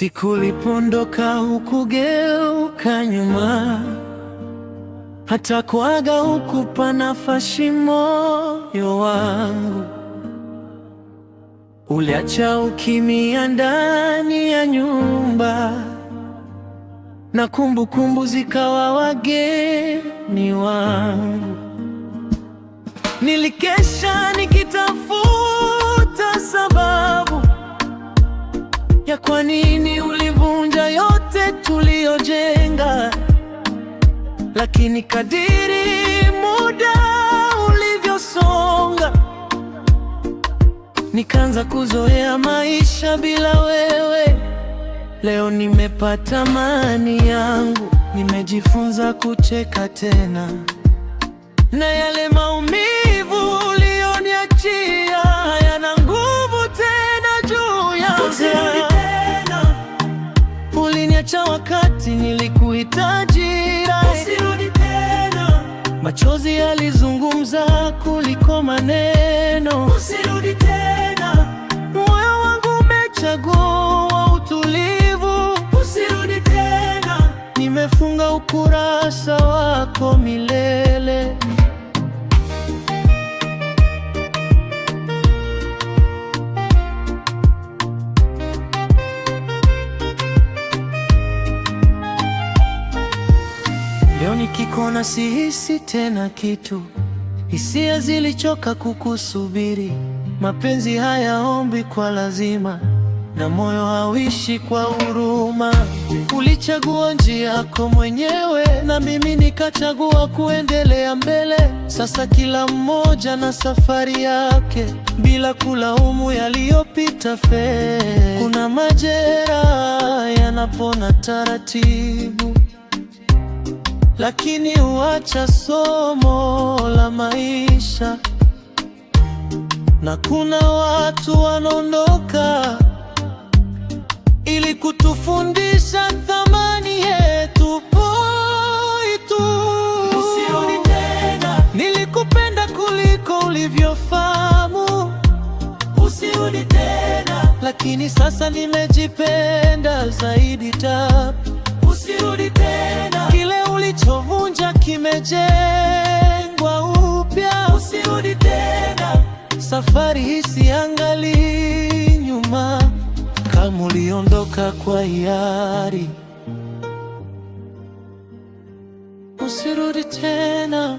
Siku ulipondoka hukugeuka nyuma, hata kuaga hukupa nafasi moyo wangu. Uliacha ukimya ndani ya nyumba, na kumbukumbu zikawa wageni wangu. Nilikesha nikitafuta sababu ya kwa nini ulivunja yote tuliyojenga, lakini kadiri muda ulivyosonga, nikaanza kuzoea maisha bila wewe. Leo nimepata amani yangu, nimejifunza kucheka tena, na yale maumivu ulioniachia hayana nguvu tena juu yangu. Usirudi tena, uliniacha wakati nilikuhitaji. Usirudi tena, machozi yalizungumza kuliko maneno. Usirudi tena, moyo wangu umechagua utulivu. Usirudi tena, nimefunga ukurasa wako milele. Leo nikikuona sihisi tena kitu, hisia zilichoka kukusubiri. Mapenzi hayaombi kwa lazima, na moyo hauishi kwa huruma. Ulichagua njia yako mwenyewe, na mimi nikachagua kuendelea mbele. Sasa kila mmoja na safari yake, bila kulaumu yaliyopita. Kuna majeraha yanapona taratibu, lakini huacha somo la maisha. Na kuna watu wanaondoka ili kutufundisha thamani yetu. Poi tu, usirudi tena. Nilikupenda kuliko ulivyofahamu. Usirudi tena, lakini sasa nimejipenda zaidi. Usirudi tena, kile ulichovunja kimejengwa upya. Usirudi tena, safari hii siangalii nyuma. Kama uliondoka kwa hiari, usirudi tena.